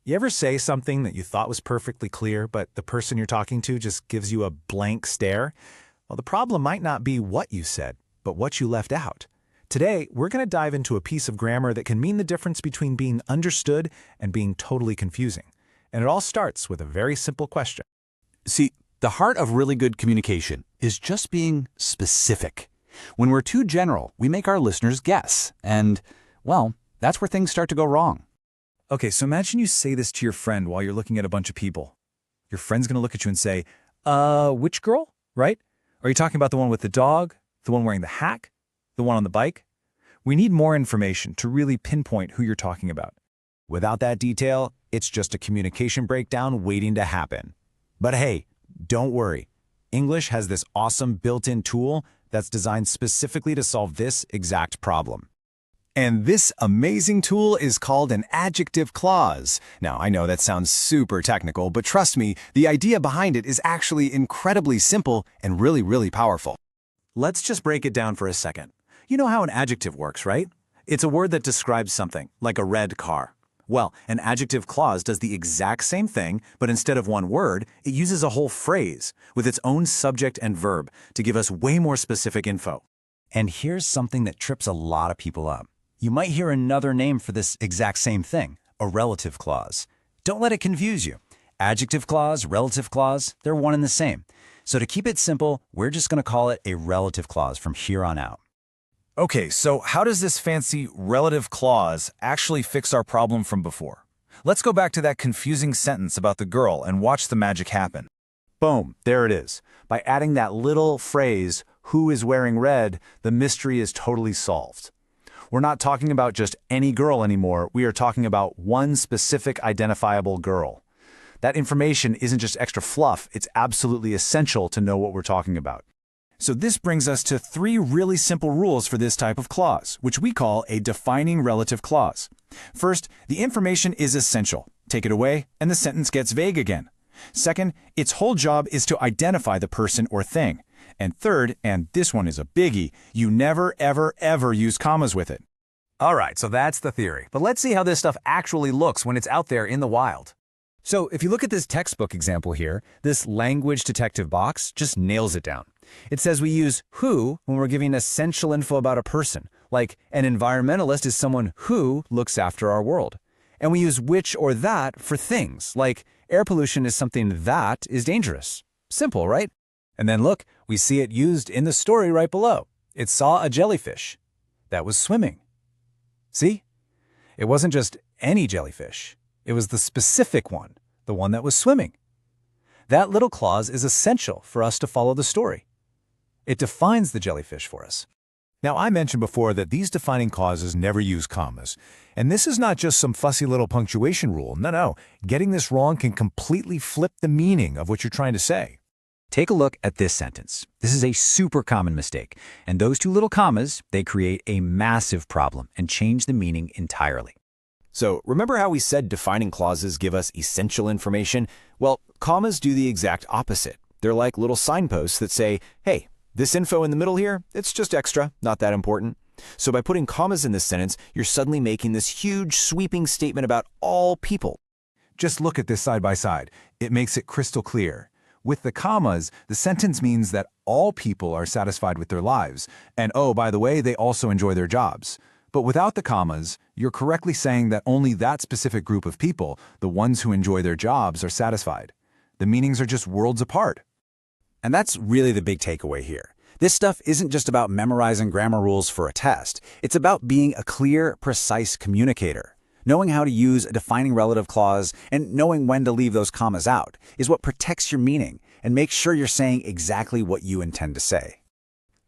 You ever say something that you thought was perfectly clear, but the person you're talking to just gives you a blank stare? Well, the problem might not be what you said, but what you left out. Today, we're going to dive into a piece of grammar that can mean the difference between being understood and being totally confusing. And it all starts with a very simple question. See, the heart of really good communication is just being specific. When we're too general, we make our listeners guess, and, well, that's where things start to go wrong. Okay, so imagine you say this to your friend while you're looking at a bunch of people. Your friend's going to look at you and say, which girl, right? Are you talking about the one with the dog, the one wearing the hack, the one on the bike? We need more information to really pinpoint who you're talking about. Without that detail, it's just a communication breakdown waiting to happen. But hey, don't worry. English has this awesome built-in tool that's designed specifically to solve this exact problem. And this amazing tool is called an adjective clause. Now, I know that sounds super technical, but trust me, the idea behind it is actually incredibly simple and really, really powerful. Let's just break it down for a second. You know how an adjective works, right? It's a word that describes something, like a red car. Well, an adjective clause does the exact same thing, but instead of one word, it uses a whole phrase with its own subject and verb to give us way more specific info. And here's something that trips a lot of people up. You might hear another name for this exact same thing, a relative clause. Don't let it confuse you. Adjective clause, relative clause, they're one and the same. So to keep it simple, we're just going to call it a relative clause from here on out. Okay, so how does this fancy relative clause actually fix our problem from before? Let's go back to that confusing sentence about the girl and watch the magic happen. Boom, there it is. By adding that little phrase, who is wearing red, the mystery is totally solved. We're not talking about just any girl anymore. We are talking about one specific identifiable girl. That information isn't just extra fluff. It's absolutely essential to know what we're talking about. So this brings us to 3 really simple rules for this type of clause, which we call a defining relative clause. First, the information is essential. Take it away, and the sentence gets vague again. Second, its whole job is to identify the person or thing. And third, and this one is a biggie, you never, ever, ever use commas with it. All right, so that's the theory. But let's see how this stuff actually looks when it's out there in the wild. So if you look at this textbook example here, this language detective box just nails it down. It says we use who when we're giving essential info about a person, like an environmentalist is someone who looks after our world. And we use which or that for things, like air pollution is something that is dangerous. Simple, right? And then look, we see it used in the story right below. It saw a jellyfish that was swimming. See? It wasn't just any jellyfish. It was the specific one, the one that was swimming. That little clause is essential for us to follow the story. It defines the jellyfish for us. Now, I mentioned before that these defining clauses never use commas. And this is not just some fussy little punctuation rule. No. Getting this wrong can completely flip the meaning of what you're trying to say. Take a look at this sentence. This is a super common mistake. And those 2 little commas, they create a massive problem and change the meaning entirely. So remember how we said defining clauses give us essential information? Well, commas do the exact opposite. They're like little signposts that say, hey, this info in the middle here, it's just extra, not that important. So by putting commas in this sentence, you're suddenly making this huge sweeping statement about all people. Just look at this side by side. It makes it crystal clear. With the commas, the sentence means that all people are satisfied with their lives. And oh, by the way, they also enjoy their jobs. But without the commas, you're correctly saying that only that specific group of people, the ones who enjoy their jobs, are satisfied. The meanings are just worlds apart. And that's really the big takeaway here. This stuff isn't just about memorizing grammar rules for a test. It's about being a clear, precise communicator. Knowing how to use a defining relative clause and knowing when to leave those commas out is what protects your meaning and makes sure you're saying exactly what you intend to say.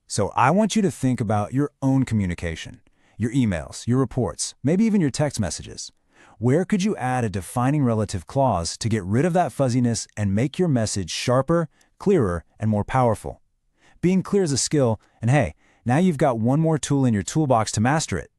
So I want you to think about your own communication, your emails, your reports, maybe even your text messages. Where could you add a defining relative clause to get rid of that fuzziness and make your message sharper, clearer, and more powerful? Being clear is a skill, and hey, now you've got one more tool in your toolbox to master it.